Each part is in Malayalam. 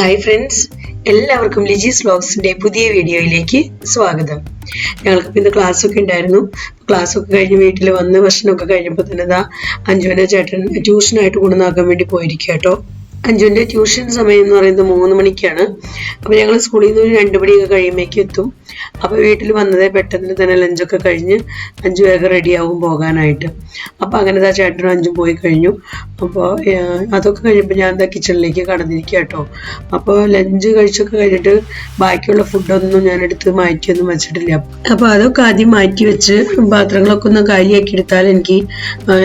ഹായ് ഫ്രണ്ട്സ്, എല്ലാവർക്കും ലിജീസ് വ്ലോഗ്സിൻ്റെ പുതിയ വീഡിയോയിലേക്ക് സ്വാഗതം. ഞങ്ങൾക്ക് ഇന്ന് ക്ലാസ്സൊക്കെ ഉണ്ടായിരുന്നു. ക്ലാസ്സൊക്കെ കഴിഞ്ഞ് വീട്ടിൽ വന്ന് ഭക്ഷണമൊക്കെ കഴിഞ്ഞപ്പോൾ തന്നെ അഞ്ജുവിനെ ചേട്ടൻ ട്യൂഷനായിട്ട് കൊണ്ടുവന്നാക്കാൻ വേണ്ടി പോയിരിക്കുക കേട്ടോ. അഞ്ജുവിൻ്റെ ട്യൂഷൻ സമയം എന്ന് പറയുന്നത് 3 മണിക്കാണ്. അപ്പോൾ ഞങ്ങൾ സ്കൂളിൽ നിന്ന് ഒരു 2 മണിയൊക്കെ കഴിയുമ്പോഴേക്കും എത്തും. അപ്പോൾ വീട്ടിൽ വന്നതേ പെട്ടെന്ന് തന്നെ ലഞ്ചൊക്കെ കഴിഞ്ഞ് അഞ്ചു വേഗം റെഡിയാവും പോകാനായിട്ട്. അപ്പോൾ അങ്ങനെ ചേട്ടനും അഞ്ചും പോയി കഴിഞ്ഞു. അപ്പോൾ അതൊക്കെ കഴിയുമ്പോൾ ഞാൻ കിച്ചണിലേക്ക് കടന്നിരിക്കുക കേട്ടോ. അപ്പോൾ ലഞ്ച് കഴിച്ചൊക്കെ കഴിഞ്ഞിട്ട് ബാക്കിയുള്ള ഫുഡൊന്നും ഞാനെടുത്ത് മാറ്റിയൊന്നും വെച്ചിട്ടില്ല. അപ്പോൾ അതൊക്കെ ആദ്യം മാറ്റി വെച്ച് പാത്രങ്ങളൊക്കെ ഒന്ന് കാലിയാക്കി എടുത്താൽ എനിക്ക്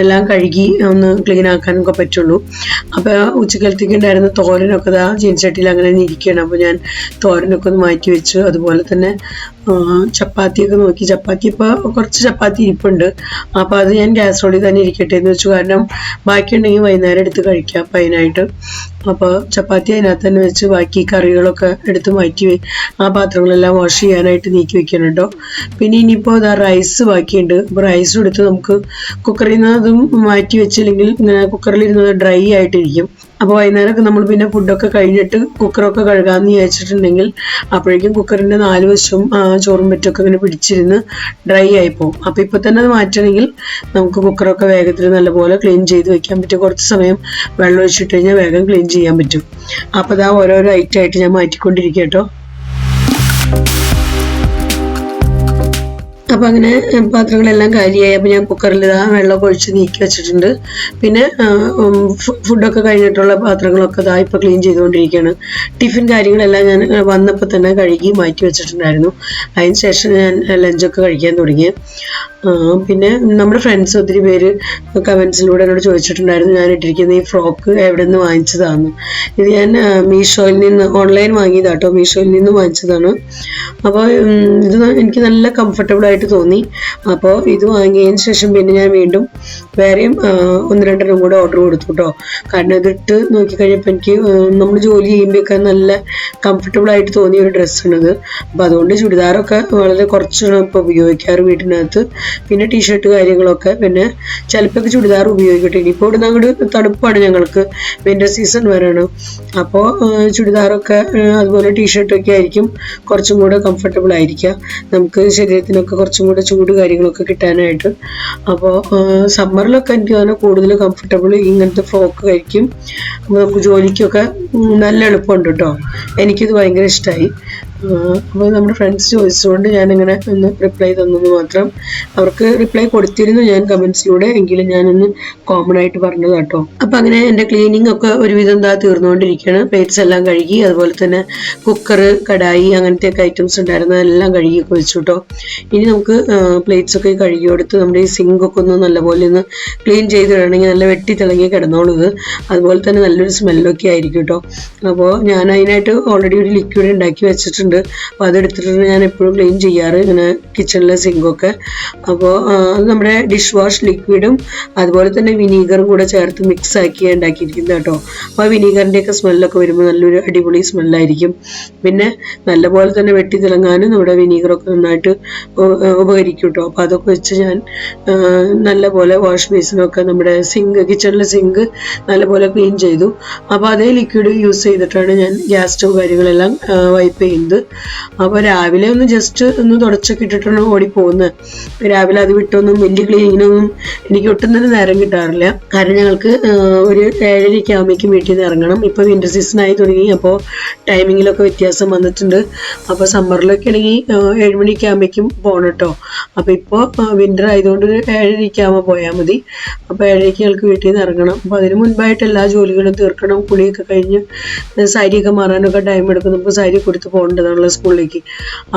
എല്ലാം കഴുകി ഒന്ന് ക്ലീൻ ആക്കാനൊക്കെ പറ്റുള്ളൂ. അപ്പോൾ ഉച്ചക്കാലത്തേക്ക് ഉണ്ടായിരുന്ന തോരനൊക്കെ ചീനച്ചട്ടിയിൽ അങ്ങനെ ഇരിക്കുകയാണ്. അപ്പോൾ ഞാൻ തോരനൊക്കെ ഒന്ന് മാറ്റി വെച്ചു. അതുപോലെ തന്നെ ചപ്പാത്തിയൊക്കെ നോക്കി. ചപ്പാത്തി ഇപ്പോൾ കുറച്ച് ചപ്പാത്തി ഇരിപ്പുണ്ട്. അപ്പോൾ അത് ഞാൻ കാസറോളിൽ തന്നെ ഇരിക്കട്ടെ എന്ന് വെച്ചു. കാരണം ബാക്കിയുണ്ടെങ്കിൽ വൈകുന്നേരം എടുത്ത് കഴിക്കാം അപ്പം അതിനായിട്ട്. അപ്പോൾ ചപ്പാത്തി അതിനകത്ത് തന്നെ വെച്ച് ബാക്കി കറികളൊക്കെ എടുത്ത് മാറ്റി ആ പാത്രങ്ങളെല്ലാം വാഷ് ചെയ്യാനായിട്ട് നീക്കി വെക്കണം കേട്ടോ. പിന്നെ ഇനിയിപ്പോൾ റൈസ് ബാക്കിയുണ്ട്. അപ്പോൾ റൈസും എടുത്ത് നമുക്ക് കുക്കറിൽ നിന്ന് അതും മാറ്റി വെച്ചില്ലെങ്കിൽ ഇങ്ങനെ കുക്കറിലിരുന്നത് ഡ്രൈ ആയിട്ടിരിക്കും. അപ്പോൾ വൈകുന്നേരമൊക്കെ നമ്മൾ പിന്നെ ഫുഡൊക്കെ കഴിഞ്ഞിട്ട് കുക്കറൊക്കെ കഴുകാമെന്ന് വിചാരിച്ചിട്ടുണ്ടെങ്കിൽ അപ്പോഴേക്കും കുക്കറിൻ്റെ 4 വശവും ചോറും പറ്റൊക്കെ ഇങ്ങനെ പിടിച്ചിരുന്ന് ഡ്രൈ ആയിപ്പോവും. അപ്പോൾ ഇപ്പോൾ തന്നെ അത് മാറ്റണമെങ്കിൽ നമുക്ക് കുക്കറൊക്കെ വേഗത്തിൽ നല്ലപോലെ ക്ലീൻ ചെയ്ത് വെക്കാൻ പറ്റും. കുറച്ച് സമയം വെള്ളം ഒഴിച്ചിട്ട് കഴിഞ്ഞാൽ വേഗം ക്ലീൻ ചെയ്യാൻ പറ്റും. അപ്പോൾ ഓരോരോ ഐറ്റമായിട്ട് ഞാൻ മാറ്റിക്കൊണ്ടിരിക്കുക കേട്ടോ. അപ്പോൾ അങ്ങനെ പാത്രങ്ങളെല്ലാം കാലിയായി. അപ്പോൾ ഞാൻ കുക്കറിൽ വെള്ളമൊക്കെ ഒഴിച്ച് നീക്കി വെച്ചിട്ടുണ്ട്. പിന്നെ ഫുഡൊക്കെ കഴിഞ്ഞിട്ടുള്ള പാത്രങ്ങളൊക്കെ ഇപ്പോൾ ക്ലീൻ ചെയ്തുകൊണ്ടിരിക്കുകയാണ്. ടിഫിൻ കാര്യങ്ങളെല്ലാം ഞാൻ വന്നപ്പോൾ തന്നെ കഴുകി മാറ്റി വെച്ചിട്ടുണ്ടായിരുന്നു. അതിന് ശേഷം ഞാൻ ലഞ്ചൊക്കെ കഴിക്കാൻ തുടങ്ങി. പിന്നെ നമ്മുടെ ഫ്രണ്ട്സ് ഒത്തിരി പേര് കമൻസിലൂടെ എന്നോട് ചോദിച്ചിട്ടുണ്ടായിരുന്നു ഞാൻ ഇട്ടിരിക്കുന്ന ഈ ഫ്രോക്ക് എവിടെ നിന്ന് വാങ്ങിച്ചതാണെന്ന്. ഇത് ഞാൻ മീഷോയിൽ നിന്ന് ഓൺലൈൻ വാങ്ങിയതാട്ടോ. മീഷോയിൽ നിന്ന് വാങ്ങിച്ചതാണ്. അപ്പോൾ ഇത് എനിക്ക് നല്ല കംഫർട്ടബിൾ ആയിട്ട് തോന്നി. അപ്പോൾ ഇത് വാങ്ങിയതിന് ശേഷം പിന്നെ ഞാൻ വീണ്ടും വേറെയും 1-2 കൂടെ ഓർഡർ കൊടുത്തു കേട്ടോ. കാരണം ഇതിട്ട് നോക്കിക്കഴിഞ്ഞപ്പോൾ എനിക്ക് നമ്മൾ ജോലി ചെയ്യുമ്പോഴൊക്കെ നല്ല കംഫർട്ടബിൾ ആയിട്ട് തോന്നിയ ഒരു ഡ്രസ്സാണിത്. അപ്പോൾ അതുകൊണ്ട് ചുരിദാറൊക്കെ വളരെ കുറച്ചാണ് ഇപ്പോൾ ഉപയോഗിക്കാറ് വീട്ടിനകത്ത്. പിന്നെ ടീഷർട്ട് കാര്യങ്ങളൊക്കെ പിന്നെ ചിലപ്പോൾ ചുരിദാർ ഉപയോഗിക്കട്ടെ. ഇനിയിപ്പോൾ ഇവിടെ അങ്ങോട്ട് തണുപ്പാണ്, ഞങ്ങൾക്ക് വിൻ്റർ സീസൺ വരെയാണ്. അപ്പോൾ ചുരിദാറൊക്കെ അതുപോലെ ടീഷർട്ടൊക്കെ ആയിരിക്കും കുറച്ചും കൂടെ കംഫർട്ടബിൾ ആയിരിക്കുക, നമുക്ക് ശരീരത്തിനൊക്കെ കുറച്ചും കൂടെ ചൂട് കാര്യങ്ങളൊക്കെ കിട്ടാനായിട്ട്. അപ്പോൾ സമ്മറിലൊക്കെ എനിക്ക് തന്നെ കൂടുതൽ കംഫർട്ടബിൾ ഇങ്ങനത്തെ ഫ്രോക്ക് ആയിരിക്കും. അപ്പോൾ നമുക്ക് ജോലിക്കൊക്കെ നല്ല എളുപ്പമുണ്ട് കേട്ടോ. എനിക്കിത് ഭയങ്കര ഇഷ്ടമായി. അപ്പോൾ നമ്മുടെ ഫ്രണ്ട്സ് ചോദിച്ചുകൊണ്ട് ഞാനിങ്ങനെ ഒന്ന് റിപ്ലൈ തന്നത് മാത്രം. അവർക്ക് റിപ്ലൈ കൊടുത്തിരുന്നു ഞാൻ കമൻസിലൂടെ, എങ്കിലും ഞാനൊന്ന് കോമൺ ആയിട്ട് പറഞ്ഞത് കേട്ടോ. അപ്പം അങ്ങനെ എൻ്റെ ക്ലീനിങ് ഒക്കെ ഒരുവിധം തീർന്നുകൊണ്ടിരിക്കുകയാണ്. പ്ലേറ്റ്സ് എല്ലാം കഴുകി, അതുപോലെ തന്നെ കുക്കർ, കടായി അങ്ങനത്തെയൊക്കെ ഐറ്റംസ് ഉണ്ടായിരുന്നു, എല്ലാം കഴുകിയൊക്കെ വെച്ചു കേട്ടോ. ഇനി നമുക്ക് പ്ലേറ്റ്സ് ഒക്കെ കഴുകി കൊടുത്ത് നമ്മുടെ ഈ സിങ്കൊക്കെ ഒന്ന് നല്ലപോലെ ഒന്ന് ക്ലീൻ ചെയ്തിടണമെങ്കിൽ നല്ല വെട്ടി തിളങ്ങി കിടന്നോളൂ. അതുപോലെ തന്നെ നല്ലൊരു സ്മെല്ലൊക്കെ ആയിരിക്കും കേട്ടോ. അപ്പോൾ ഞാൻ അതിനായിട്ട് ഓൾറെഡി ഒരു ലിക്വിഡ് ഉണ്ടാക്കി വെച്ചിട്ടുണ്ട്. അപ്പോൾ അതെടുത്തിട്ട് ഞാൻ എപ്പോഴും ക്ലീൻ ചെയ്യാറ് ഇങ്ങനെ കിച്ചണിലെ സിങ്കൊക്കെ. അപ്പോൾ അത് നമ്മുടെ ഡിഷ് വാഷ് ലിക്വിഡും അതുപോലെ തന്നെ വിനീഗറും കൂടെ ചേർത്ത് മിക്സ് ആക്കി ഉണ്ടാക്കിയിരിക്കുന്നത് കേട്ടോ. അപ്പോൾ ആ വിനീഗറിൻ്റെയൊക്കെ സ്മെല്ലൊക്കെ വരുമ്പോൾ നല്ലൊരു അടിപൊളി സ്മെല്ലായിരിക്കും. പിന്നെ നല്ലപോലെ തന്നെ വെട്ടി തിളങ്ങാനും നമ്മുടെ വിനീഗറൊക്കെ നന്നായിട്ട് ഉപകരിക്കും കേട്ടോ. അപ്പോൾ അതൊക്കെ വെച്ച് ഞാൻ നല്ലപോലെ വാഷ് ബേസിനൊക്കെ നമ്മുടെ കിച്ചണിലെ സിങ്ക് നല്ലപോലെ ക്ലീൻ ചെയ്തു. അപ്പോൾ അതേ ലിക്വിഡ് യൂസ് ചെയ്തിട്ടാണ് ഞാൻ ഗ്യാസ് സ്റ്റവ് കാര്യങ്ങളെല്ലാം വൈപ്പ് ചെയ്യുന്നത്. അപ്പോൾ രാവിലെ ഒന്ന് ജസ്റ്റ് ഒന്ന് തുടച്ചൊക്കെ ഇട്ടിട്ടാണ് ഓടിപ്പോകുന്നത്. രാവിലെ അത് വിട്ടൊന്നും വലിയ ക്ലീനിങ്ങിനൊന്നും എനിക്ക് ഒട്ടും തന്നെ നേരം കിട്ടാറില്ല. കാരണം ഞങ്ങൾക്ക് ഒരു 7:30 ആകുമ്പോഴേക്കും വീട്ടിൽ നിന്ന് ഇറങ്ങണം. ഇപ്പോൾ വിൻ്റർ സീസൺ ആയി തുടങ്ങി. അപ്പോൾ ടൈമിങ്ങിലൊക്കെ വ്യത്യാസം വന്നിട്ടുണ്ട്. അപ്പോൾ സമ്മറിലൊക്കെ ആണെങ്കിൽ 7 മണിയൊക്കെ ആകുമ്പോഴേക്കും പോകണം കേട്ടോ. അപ്പോൾ ഇപ്പോൾ വിൻ്റർ ആയതുകൊണ്ട് ഒരു 7:30 ആകുമ്പോൾ പോയാൽ മതി. അപ്പോൾ 7:30 ഞങ്ങൾക്ക് വീട്ടിൽ നിന്ന് ഇറങ്ങണം. അപ്പോൾ അതിന് മുൻപായിട്ട് എല്ലാ ജോലികളും തീർക്കണം. കുളിയൊക്കെ കഴിഞ്ഞ് സാരിയൊക്കെ മാറാനൊക്കെ ടൈം എടുക്കും. നമുക്ക് സാരി കൊടുത്ത് പോകേണ്ടതാണല്ലോ സ്കൂളിലേക്ക്.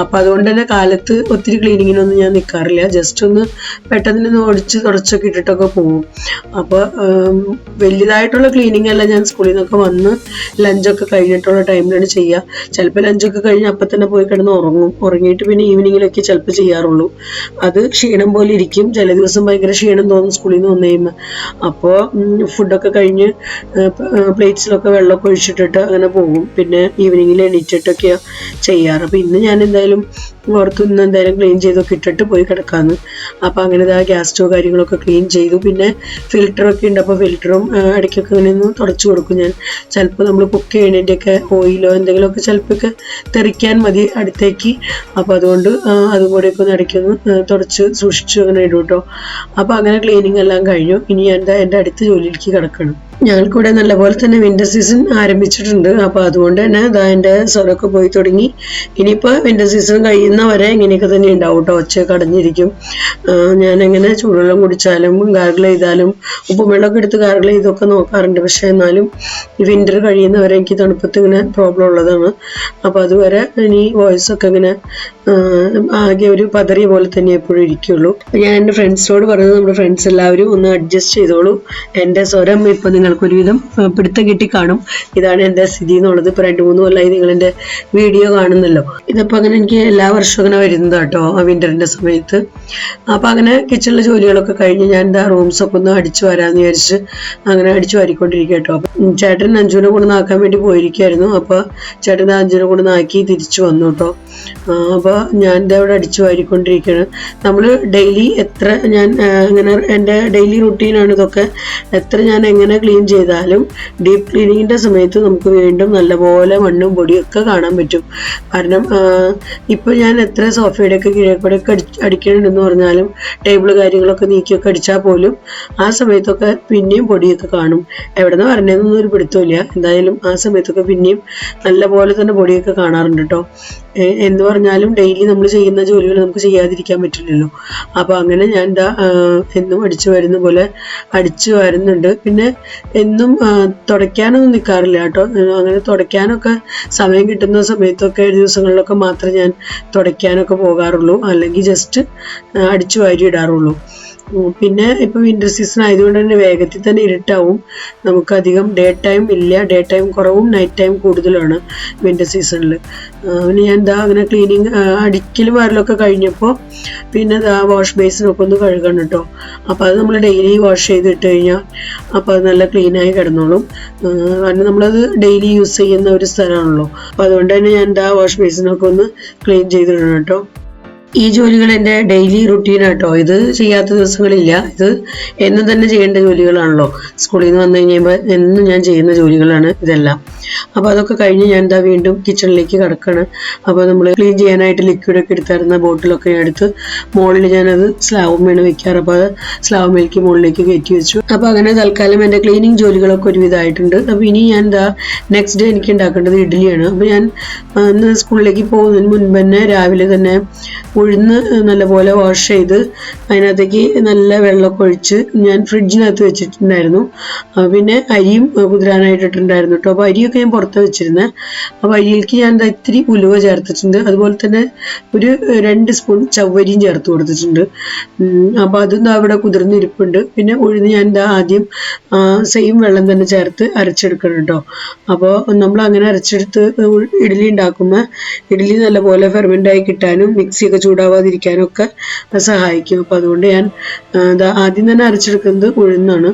അപ്പോൾ അതുകൊണ്ട് തന്നെ കാലത്ത് ഒത്തിരി ക്ലീനിങ്ങിനൊന്നും ഞാൻ നിൽക്കാറില്ല. ജസ്റ്റ് ഒന്ന് പെട്ടെന്ന് ഓടിച്ച് തുടച്ചൊക്കെ ഇട്ടിട്ടൊക്കെ പോകും. അപ്പോൾ വലിയതായിട്ടുള്ള ക്ലീനിങ് അല്ല ഞാൻ സ്കൂളിൽ നിന്നൊക്കെ വന്ന് ലഞ്ചൊക്കെ കഴിഞ്ഞിട്ടുള്ള ടൈമിലാണ് ചെയ്യുക. ചിലപ്പോൾ ലഞ്ചൊക്കെ കഴിഞ്ഞ് അപ്പം തന്നെ പോയി കിടന്ന് ഉറങ്ങിയിട്ട് പിന്നെ ഈവനിങ്ങിലൊക്കെ ചിലപ്പോൾ ചെയ്യാറുള്ളൂ. അത് ക്ഷീണം പോലെ ഇരിക്കും. ചില ദിവസം ഭയങ്കര ക്ഷീണം തോന്നും സ്കൂളിൽ നിന്ന് വന്നു കഴിയുമ്പോൾ. അപ്പോൾ ഫുഡൊക്കെ കഴിഞ്ഞ് പ്ലേറ്റ്സിലൊക്കെ വെള്ളമൊക്കെ ഒഴിച്ചിട്ടിട്ട് അങ്ങനെ പോകും. പിന്നെ ഈവനിങ്ങിൽ എണീറ്റിട്ടൊക്കെ ചെയ്യാറ്. അപ്പോൾ ഇന്ന് ഞാൻ എന്തായാലും ഓർത്തു ഇന്ന് എന്തായാലും ക്ലീൻ ചെയ്തൊക്കെ ഇട്ടിട്ട് പോയി കിടക്കാമെന്ന്. അപ്പോൾ അങ്ങനെ ഇതാ ഗ്യാസ് സ്റ്റവ് കാര്യങ്ങളൊക്കെ ക്ലീൻ ചെയ്തു. പിന്നെ ഫിൽറ്ററൊക്കെ ഉണ്ട്, അപ്പോൾ ഫിൽറ്ററും ഇടയ്ക്കൊക്കെ ഇങ്ങനെ ഒന്ന് തുടച്ചു കൊടുക്കും ഞാൻ. ചിലപ്പോൾ നമ്മൾ കുക്ക് ചെയ്യണതിൻ്റെയൊക്കെ ഓയിലോ എന്തെങ്കിലുമൊക്കെ ചിലപ്പോൾ തെറിക്കാൻ മതി അടുത്തേക്ക്. അപ്പോൾ അതുകൊണ്ട് അതും കൂടെയൊക്കെ ഒന്ന് ഇടയ്ക്കൊന്ന് തുടച്ച് സൂക്ഷിച്ചു അങ്ങനെ ഇടും കേട്ടോ. അപ്പോൾ അങ്ങനെ ക്ലീനിങ് എല്ലാം കഴിഞ്ഞു. ഇനി എൻ്റെ അടുത്ത ജോലിയിലേക്ക് കിടക്കണം. ഞങ്ങൾക്കിവിടെ നല്ലപോലെ തന്നെ വിൻ്റർ സീസൺ ആരംഭിച്ചിട്ടുണ്ട്. അപ്പോൾ അതുകൊണ്ട് തന്നെ ഇതാ എൻ്റെ സ്വരമൊക്കെ പോയി തുടങ്ങി. ഇനിയിപ്പോൾ വിൻ്റർ സീസൺ കഴിയുന്നവരെ ഇങ്ങനെയൊക്കെ തന്നെ ഉണ്ടാവും കേട്ടോ. ഒച്ചയൊക്കെ അടഞ്ഞിരിക്കും. ഞാനെങ്ങനെ ചൂടുവെള്ളം കുടിച്ചാലും ഗാർഗിൾ ചെയ്താലും ഉപ്പുവെള്ളമൊക്കെ എടുത്ത് ഗാർഗിൾ ചെയ്തൊക്കെ നോക്കാറുണ്ട്. പക്ഷേ എന്നാലും ഈ വിൻ്റർ കഴിയുന്നവരെ എനിക്ക് തണുപ്പത്ത് ഇങ്ങനെ പ്രോബ്ലം ഉള്ളതാണ്. അപ്പോൾ അതുവരെ ഇനി വോയിസൊക്കെ ഇങ്ങനെ ആകെ ഒരു പതറിയ പോലെ തന്നെ എപ്പോഴും ഇരിക്കുള്ളൂ. ഞാൻ എൻ്റെ ഫ്രണ്ട്സിനോട് പറഞ്ഞത് നമ്മുടെ ഫ്രണ്ട്സ് എല്ലാവരും ഒന്ന് അഡ്ജസ്റ്റ് ചെയ്തോളൂ. എൻ്റെ സ്വരം ഇപ്പോൾ നിങ്ങൾക്കൊരുവിധം പിടുത്തം കിട്ടി കാണും. ഇതാണ് എൻ്റെ സ്ഥിതി എന്നുള്ളത്. ഇപ്പോൾ 2-3 കൊല്ലമായി നിങ്ങളെൻ്റെ വീഡിയോ കാണുന്നല്ലോ. ഇതിപ്പോൾ അങ്ങനെ എനിക്ക് എല്ലാ വർഷവും അങ്ങനെ വരുന്നത് കേട്ടോ ആ വിൻ്ററിൻ്റെ സമയത്ത്. അപ്പോൾ അങ്ങനെ കിച്ചണിലെ ജോലികളൊക്കെ കഴിഞ്ഞ് ഞാൻ എന്താ റൂംസൊക്കെ ഒന്ന് അടിച്ചു വരാമെന്ന് വിചാരിച്ച് അങ്ങനെ അടിച്ചു വാരിക്കൊണ്ടിരിക്കുക കേട്ടോ. അപ്പം ചേട്ടൻ അഞ്ജുവിനെ കൊണ്ട് നാക്കാൻ വേണ്ടി പോയിരിക്കുമായിരുന്നു. അപ്പോൾ ചേട്ടൻ അഞ്ജുവിനെ കൊണ്ട് നാക്കി തിരിച്ചു വന്നു കേട്ടോ. അപ്പോൾ ഞാൻ എൻ്റെ അവിടെ അടിച്ചു വാരിക്കൊണ്ടിരിക്കുകയാണ്. നമ്മൾ ഡെയിലി എത്ര ഞാൻ ഇങ്ങനെ എൻ്റെ ഡെയിലി റുട്ടീനാണ് ഇതൊക്കെ. എത്ര ഞാൻ എങ്ങനെ ക്ലീൻ ചെയ്താലും ഡീപ്പ് ക്ലീനിങ്ങിൻ്റെ സമയത്ത് നമുക്ക് വീണ്ടും നല്ലപോലെ മണ്ണും പൊടിയൊക്കെ കാണാൻ പറ്റും. കാരണം ഇപ്പോൾ ഞാൻ എത്ര സോഫയുടെയൊക്കെ കീഴേക്കൂടെയൊക്കെ അടിക്കണമെന്ന് പറഞ്ഞാലും ടേബിൾ കാര്യങ്ങളൊക്കെ നീക്കിയൊക്കെ അടിച്ചാൽ പോലും ആ സമയത്തൊക്കെ പിന്നെയും പൊടിയൊക്കെ കാണും. എവിടെ നിന്ന് വരണേന്നൊന്നും ഒരു പിടുത്തമില്ല. എന്തായാലും ആ സമയത്തൊക്കെ പിന്നെയും നല്ലപോലെ തന്നെ പൊടിയൊക്കെ കാണാറുണ്ട് കേട്ടോ. എന്ന് പറഞ്ഞാലും ഡെയിലി നമ്മൾ ചെയ്യുന്ന ജോലികൾ നമുക്ക് ചെയ്യാതിരിക്കാൻ പറ്റില്ലല്ലോ. അപ്പോൾ അങ്ങനെ ഞാൻ എന്താ എന്നും അടിച്ചു വരുന്ന പോലെ അടിച്ചു വരുന്നുണ്ട്. പിന്നെ എന്നും തുടയ്ക്കാനൊന്നും നിൽക്കാറില്ല കേട്ടോ. അങ്ങനെ തുടയ്ക്കാനൊക്കെ സമയം കിട്ടുന്ന സമയത്തൊക്കെ ദിവസങ്ങളിലൊക്കെ മാത്രമേ ഞാൻ തുടയ്ക്കാനൊക്കെ പോകാറുള്ളൂ. അല്ലെങ്കിൽ ജസ്റ്റ് അടിച്ചു വാരി ഇടാറുള്ളൂ. പിന്നെ ഇപ്പോൾ വിൻ്റർ സീസൺ ആയതുകൊണ്ട് തന്നെ വേഗത്തിൽ തന്നെ ഇരുട്ടാവും. നമുക്കധികം ഡേ ടൈം ഇല്ല. ഡേ ടൈം കുറവും നൈറ്റ് ടൈം കൂടുതലാണ് വിൻ്റർ സീസണിൽ. പിന്നെ ഞാൻ എന്താ അങ്ങനെ ക്ലീനിങ് അടിക്കലും വാരലൊക്കെ കഴിഞ്ഞപ്പോൾ പിന്നെ വാഷ് ബേസിനൊക്കെ ഒന്ന് കഴുകണം കേട്ടോ. അപ്പോൾ അത് നമ്മൾ ഡെയിലി വാഷ് ചെയ്തിട്ട് കഴിഞ്ഞാൽ അപ്പോൾ അത് നല്ല ക്ലീനായി കിടന്നോളും. കാരണം നമ്മളത് ഡെയിലി യൂസ് ചെയ്യുന്ന ഒരു സ്ഥലമാണല്ലോ. അപ്പോൾ അതുകൊണ്ട് തന്നെ ഞാൻ എന്താ വാഷ് ബേസിനൊക്കെ ഒന്ന് ക്ലീൻ ചെയ്തിടണം കേട്ടോ. ഈ ജോലികൾ എൻ്റെ ഡെയിലി റുട്ടീനാട്ടോ. ഇത് ചെയ്യാത്ത ദിവസങ്ങളില്ല. ഇത് എന്നും തന്നെ ചെയ്യേണ്ട ജോലികളാണല്ലോ. സ്കൂളിൽ നിന്ന് വന്നു കഴിയുമ്പോൾ എന്നും ഞാൻ ചെയ്യുന്ന ജോലികളാണ് ഇതെല്ലാം. അപ്പോൾ അതൊക്കെ കഴിഞ്ഞ് ഞാൻ എന്താ വീണ്ടും കിച്ചണിലേക്ക് കിടക്കുകയാണ്. അപ്പോൾ നമ്മൾ ക്ലീൻ ചെയ്യാനായിട്ട് ലിക്വിഡൊക്കെ എടുത്തായിരുന്ന ബോട്ടിലൊക്കെ ഞാൻ എടുത്ത് മുകളിൽ ഞാനത് സ്ലാവുമ്മേണ് വെക്കാറ്. അപ്പോൾ അത് സ്ലാവുമ്മേലേക്ക് മുകളിലേക്ക് കയറ്റി വെച്ചു. അപ്പോൾ അങ്ങനെ തൽക്കാലം എൻ്റെ ക്ലീനിങ് ജോലികളൊക്കെ ഒരുവിധമായിട്ടുണ്ട്. അപ്പോൾ ഇനി ഞാൻ എന്താ നെക്സ്റ്റ് ഡേ എനിക്ക് ഉണ്ടാക്കേണ്ടത് ഇഡ്ഡലിയാണ്. അപ്പോൾ ഞാൻ ഇന്ന് സ്കൂളിലേക്ക് പോകുന്നതിന് മുൻപ് തന്നെ രാവിലെ തന്നെ ഉഴുന്ന് നല്ലപോലെ വാഷ് ചെയ്ത് അതിനകത്തേക്ക് നല്ല വെള്ളമൊക്കെ ഒഴിച്ച് ഞാൻ ഫ്രിഡ്ജിനകത്ത് വെച്ചിട്ടുണ്ടായിരുന്നു. പിന്നെ അരിയും കുതിരാനായിട്ടിട്ടുണ്ടായിരുന്നു കേട്ടോ. അപ്പോൾ അരിയൊക്കെ ഞാൻ പുറത്ത് വെച്ചിരുന്നത്. അപ്പോൾ അരിയിലേക്ക് ഞാൻ ഇത്തിരി ഉലുവ ചേർത്തിട്ടുണ്ട്. അതുപോലെ തന്നെ ഒരു 2 സ്പൂൺ ചവ്വരിയും ചേർത്ത് കൊടുത്തിട്ടുണ്ട്. അപ്പോൾ അതൊന്നും അവിടെ കുതിർന്നിരിപ്പുണ്ട്. പിന്നെ ഉഴുന്ന് ഞാൻ ആദ്യം സെയിം വെള്ളം തന്നെ ചേർത്ത് അരച്ചെടുക്കണം കേട്ടോ. അപ്പോൾ നമ്മൾ അങ്ങനെ അരച്ചെടുത്ത് ഇഡ്ഡലി ഉണ്ടാക്കുമ്പോൾ ഇഡ്ഡലി നല്ലപോലെ ഫെർമെൻ്റായി കിട്ടാനും മിക്സിയൊക്കെ ചൂടാവാതിരിക്കാനും ഒക്കെ സഹായിക്കും. അപ്പോൾ അതുകൊണ്ട് ഞാൻ ആദ്യം തന്നെ അരച്ചെടുക്കുന്നത് ഉഴുന്നാണ്.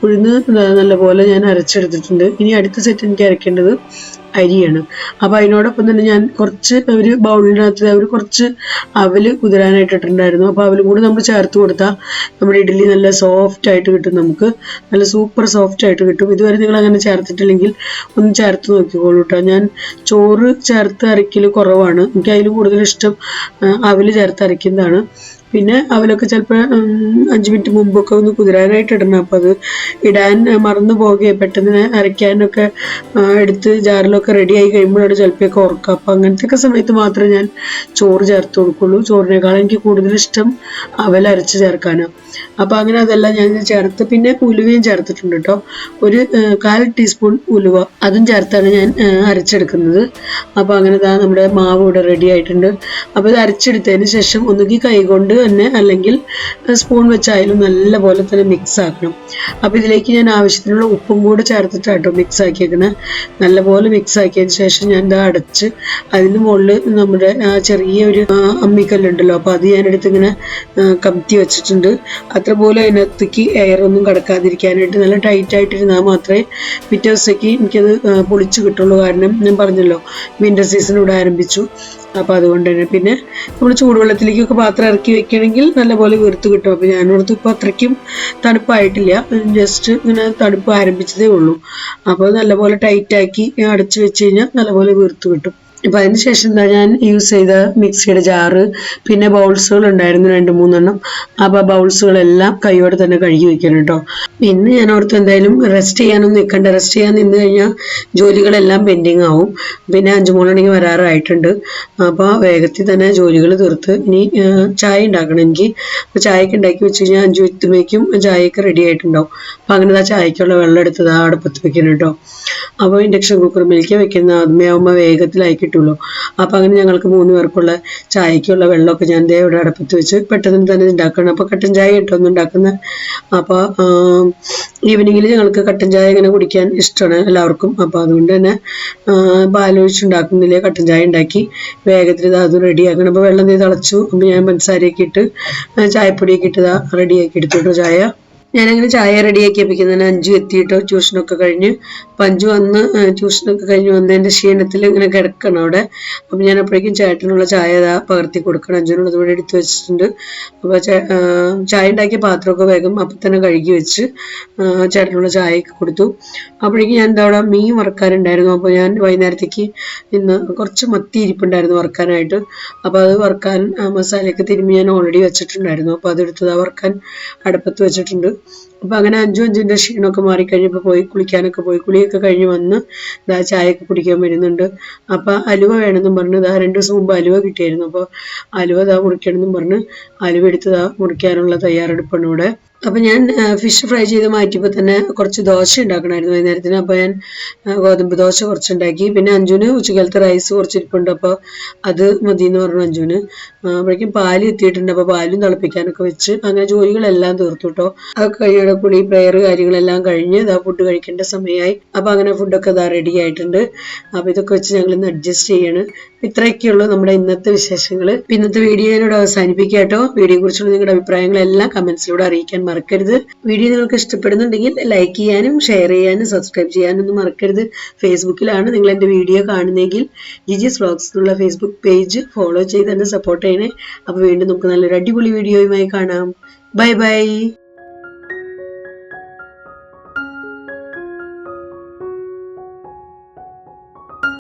ഉഴുന്ന് നല്ലപോലെ ഞാൻ അരച്ചെടുത്തിട്ടുണ്ട്. ഇനി അടുത്ത സെറ്റ് എനിക്ക് അരയ്ക്കേണ്ടത് അരിയാണ്. അപ്പോൾ അതിനോടൊപ്പം തന്നെ ഞാൻ കുറച്ച് ഒരു ബൗളിനകത്ത് കുറച്ച് അവൽ കുതിരാനായിട്ടിട്ടുണ്ടായിരുന്നു. അപ്പോൾ അവലും കൂടി നമ്മൾ ചേർത്ത് കൊടുത്താൽ നമ്മുടെ ഇഡ്ഡലി നല്ല സോഫ്റ്റ് ആയിട്ട് കിട്ടും. നമുക്ക് നല്ല സൂപ്പർ സോഫ്റ്റ് ആയിട്ട് കിട്ടും. ഇതുവരെ നിങ്ങൾ അങ്ങനെ ചേർത്തിട്ടില്ലെങ്കിൽ ഒന്ന് ചേർത്ത് നോക്കിക്കോളൂ കേട്ടോ. ഞാൻ ചോറ് ചേർത്ത് അരയ്ക്കൽ കുറവാണ്. എനിക്ക് അതിൽ കൂടുതൽ ഇഷ്ടം അവൽ ചേർത്ത് അരയ്ക്കുന്നതാണ്. പിന്നെ അവലൊക്കെ ചിലപ്പോൾ 5 മിനിറ്റ് മുമ്പൊക്കെ ഒന്ന് കുതിരാനായിട്ട് ഇടണം. അപ്പോൾ അത് ഇടാൻ മറന്നു പോകുകയും പെട്ടെന്ന് അരയ്ക്കാനൊക്കെ എടുത്ത് ജാറിലൊക്കെ റെഡി ആയി കഴിയുമ്പോഴാണ് ചിലപ്പോഴൊക്കെ ഓർക്കുക. അപ്പോൾ അങ്ങനത്തെയൊക്കെ സമയത്ത് മാത്രമേ ഞാൻ ചോറ് ചേർത്ത് കൊടുക്കുള്ളൂ. ചോറിനേക്കാളും എനിക്ക് കൂടുതൽ ഇഷ്ടം അവൽ അരച്ച് ചേർക്കാനാണ്. അപ്പോൾ അങ്ങനെ അതെല്ലാം ഞാൻ ചേർത്ത് പിന്നെ ഉലുവയും ചേർത്തിട്ടുണ്ട് കേട്ടോ. ഒരു 1/4 ടീസ്പൂൺ ഉലുവ അതും ചേർത്താണ് ഞാൻ അരച്ചെടുക്കുന്നത്. അപ്പോൾ അങ്ങനെ നമ്മുടെ മാവ് ഇവിടെ റെഡി ആയിട്ടുണ്ട്. അപ്പോൾ ഇത് അരച്ചെടുത്തതിന് ശേഷം ഒന്നുകിൽ കൈകൊണ്ട് തന്നെ അല്ലെങ്കിൽ സ്പൂൺ വെച്ചായാലും നല്ലപോലെ തന്നെ മിക്സ് ആക്കണം. അപ്പോൾ ഇതിലേക്ക് ഞാൻ ആവശ്യത്തിനുള്ള ഉപ്പും കൂടെ ചേർത്തിട്ടാട്ടോ മിക്സ് ആക്കിയേക്കണേ. നല്ലപോലെ മിക്സ് ആക്കിയതിന് ശേഷം ഞാൻ ഇത് അടച്ച് അതിന് മുകളിൽ നമ്മുടെ ചെറിയൊരു അമ്മിക്കല്ലുണ്ടല്ലോ, അപ്പോൾ അത് ഞാനെടുത്ത് ഇങ്ങനെ കമത്തി വെച്ചിട്ടുണ്ട്. അത്ര പോലും അതിനകത്തേക്ക് എയർ ഒന്നും കടക്കാതിരിക്കാനായിട്ട് നല്ല ടൈറ്റായിട്ടിരുന്നാൽ മാത്രമേ പിറ്റേ ദിവസത്തേക്ക് എനിക്കത് പൊളിച്ച് കിട്ടുള്ളൂ. കാരണം ഞാൻ പറഞ്ഞല്ലോ വിൻ്റർ സീസൺ ഇവിടെ ആരംഭിച്ചു. അപ്പോൾ അതുകൊണ്ട് തന്നെ പിന്നെ നമ്മൾ ചൂടുവെള്ളത്തിലേക്കൊക്കെ പാത്രം ഇറക്കി വെക്കണമെങ്കിൽ നല്ലപോലെ വീർത്ത് കിട്ടും. അപ്പോൾ ഞാനോടത്ത് ഇപ്പോൾ അത്രയ്ക്കും തണുപ്പായിട്ടില്ല, ജസ്റ്റ് ഇങ്ങനെ തണുപ്പ് ആരംഭിച്ചതേ ഉള്ളൂ. അപ്പോൾ നല്ലപോലെ ടൈറ്റാക്കി അടച്ച് വെച്ച് കഴിഞ്ഞാൽ നല്ലപോലെ വീർത്ത് കിട്ടും. അപ്പം അതിന് ശേഷം എന്താ ഞാൻ യൂസ് ചെയ്ത മിക്സിയുടെ ജാറ്, പിന്നെ ബൗൾസുകൾ ഉണ്ടായിരുന്നു 2-3 അപ്പോൾ ബൗൾസുകളെല്ലാം കൈയോടെ തന്നെ കഴുകി വെക്കണം കേട്ടോ. പിന്നെ ഞാൻ ഓർത്ത് എന്തായാലും റെസ്റ്റ് ചെയ്യാനൊന്നും നിൽക്കണ്ട, റെസ്റ്റ് ചെയ്യാൻ നിന്ന് കഴിഞ്ഞാൽ ജോലികളെല്ലാം പെൻഡിങ് ആവും. പിന്നെ 5-3 മണിക്ക് വരാറായിട്ടുണ്ട്. അപ്പോൾ വേഗത്തിൽ തന്നെ ജോലികൾ തീർത്ത് ഇനി ചായ ഉണ്ടാക്കണം എനിക്ക്. അപ്പോൾ ചായക്ക് ഉണ്ടാക്കി വെച്ച് കഴിഞ്ഞാൽ 5 എത്തുമ്പോഴേക്കും ചായയൊക്കെ റെഡി ആയിട്ടുണ്ടാവും. അപ്പോൾ അങ്ങനെ ആ ചായക്കുള്ള വെള്ളം എടുത്തത് അടുപ്പത്ത് വെക്കണം കേട്ടോ. അപ്പോൾ ഇൻഡക്ഷൻ കുക്കറിലേക്ക് വെക്കുന്ന ആദ്യമേ വേഗത്തിലായി കിട്ടുമല്ലോ. അപ്പോൾ അങ്ങനെ ഞങ്ങൾക്ക് 3 പേർക്കുള്ള ചായക്കുള്ള വെള്ളമൊക്കെ ഞാൻ ഇവിടെ അടുപ്പത്ത് വെച്ച് പെട്ടെന്ന് തന്നെ ഉണ്ടാക്കണം. അപ്പോൾ കട്ടൻ ചായ കേട്ടൊന്നും ഉണ്ടാക്കുന്നത്. അപ്പോൾ ഈവനിങ്ങിൽ ഞങ്ങൾക്ക് കട്ടൻ ചായ ഇങ്ങനെ കുടിക്കാൻ ഇഷ്ടമാണ് എല്ലാവർക്കും. അപ്പോൾ അതുകൊണ്ട് തന്നെ പാലൊഴിച്ചുണ്ടാക്കുന്നില്ലേ, കട്ടൻ ചായ ഉണ്ടാക്കി വേഗത്തിൽ അത് റെഡിയാക്കണം. അപ്പോൾ വെള്ളം തിളച്ചു. അപ്പോൾ ഞാൻ പഞ്ചസാരയൊക്കെ ഇട്ട് ചായപ്പൊടിയൊക്കെ ഇട്ട് റെഡിയാക്കി എടുത്തിട്ടോ ചായ. ഞാനങ്ങനെ ചായ റെഡിയാക്കിയപ്പോഴേക്കും 5 എത്തിയിട്ടോ. ട്യൂഷനൊക്കെ കഴിഞ്ഞ് 5 വന്ന് ട്യൂഷനൊക്കെ കഴിഞ്ഞ് വന്നതിൻ്റെ ക്ഷീണത്തിൽ ഇങ്ങനെ കിടക്കണം അവിടെ. അപ്പം ഞാൻ അപ്പോഴേക്കും ചേട്ടനുള്ള ചായ പകർത്തി കൊടുക്കണം. 5-നുള്ളത് ഇവിടെ എടുത്ത് വെച്ചിട്ടുണ്ട്. അപ്പോൾ ചായ ഉണ്ടാക്കിയ പാത്രമൊക്കെ വേഗം അപ്പം തന്നെ കഴുകി വെച്ച് ചേട്ടനുള്ള ചായയൊക്കെ കൊടുത്തു. അപ്പോഴേക്കും ഞാൻ അവിടെ മീൻ വറുക്കാനുണ്ടായിരുന്നു. അപ്പോൾ ഞാൻ വൈകുന്നേരത്തേക്ക് ഇന്ന് കുറച്ച് മത്തി ഇരിപ്പുണ്ടായിരുന്നു വറുക്കാനായിട്ട്. അപ്പോൾ അത് വറുക്കാൻ മസാലയൊക്കെ തിരുമ്മി ഞാൻ ഓൾറെഡി വെച്ചിട്ടുണ്ടായിരുന്നു. അപ്പോൾ അതെടുത്ത് വറുക്കാൻ അടുപ്പത്ത് വെച്ചിട്ടുണ്ട്. അപ്പോൾ അങ്ങനെ 5-5ൻ്റെ ക്ഷീണമൊക്കെ മാറിക്കഴിഞ്ഞപ്പോൾ പോയി കുളിക്കാനൊക്കെ പോയി. കുളിയൊക്കെ കഴിഞ്ഞ് വന്ന് ചായയൊക്കെ കുടിക്കാൻ വരുന്നുണ്ട്. അപ്പോൾ അലുവ വേണമെന്നും പറഞ്ഞ് 2 ദിവസം മുമ്പ് അലുവ കിട്ടിയായിരുന്നു. അപ്പോൾ അലുവ മുറിക്കണമെന്നും പറഞ്ഞ് അലുവ എടുത്ത് മുറിക്കാനുള്ള തയ്യാറെടുപ്പാണ് ഇവിടെ. അപ്പോൾ ഞാൻ ഫിഷ് ഫ്രൈ ചെയ്ത് മാറ്റിയപ്പോൾ തന്നെ കുറച്ച് ദോശ ഉണ്ടാക്കണമായിരുന്നു വൈകുന്നേരത്തിന്. അപ്പോൾ ഞാൻ ഗോതമ്പ് ദോശ കുറച്ചുണ്ടാക്കി. പിന്നെ 5-ന് ഉച്ചക്കാലത്തെ റൈസ് കുറച്ചിരിപ്പുണ്ട്. അപ്പോൾ അത് മതി എന്ന് പറഞ്ഞു 5-ന്. അപ്പോഴേക്കും പാല് എത്തിയിട്ടുണ്ട്. അപ്പോൾ പാലും തിളപ്പിക്കാനൊക്കെ വെച്ച് അങ്ങനെ ജോലികളെല്ലാം തീർത്തു കേട്ടോ. അതൊക്കെ കഴിഞ്ഞ കുളി പ്രയർ കാര്യങ്ങളെല്ലാം കഴിഞ്ഞ് ഫുഡ് കഴിക്കേണ്ട സമയമായി. അപ്പോൾ അങ്ങനെ ഫുഡൊക്കെ റെഡി ആയിട്ടുണ്ട്. അപ്പോൾ ഇതൊക്കെ വെച്ച് ഞങ്ങൾ ഇന്ന് അഡ്ജസ്റ്റ് ചെയ്യാണ്. ഇത്രയൊക്കെയുള്ളൂ നമ്മുടെ ഇന്നത്തെ വിശേഷങ്ങൾ. ഇന്നത്തെ വീഡിയോ ഞാനിവിടെ അവസാനിപ്പിക്കാം കേട്ടോ. വീഡിയോയെ കുറിച്ചുള്ള നിങ്ങളുടെ അഭിപ്രായങ്ങളെല്ലാം കമന്റ്സിലൂടെ അറിയിക്കാൻ മറക്കരുത്. വീഡിയോ നിങ്ങൾക്ക് ഇഷ്ടപ്പെടുന്നുണ്ടെങ്കിൽ ലൈക്ക് ചെയ്യാനും ഷെയർ ചെയ്യാനും സബ്സ്ക്രൈബ് ചെയ്യാനൊന്നും മറക്കരുത്. ഫേസ്ബുക്കിലാണ് നിങ്ങൾ എൻ്റെ വീഡിയോ കാണുന്നതെങ്കിൽ ജിജിസ് വ്ലോഗ്സ് എന്നുള്ള ഫേസ്ബുക്ക് പേജ് ഫോളോ ചെയ്ത് തന്നെ സപ്പോർട്ട് ചെയ്യണേ. അപ്പോൾ വീണ്ടും നമുക്ക് നല്ലൊരു അടിപൊളി വീഡിയോയുമായി കാണാം. Bye bye.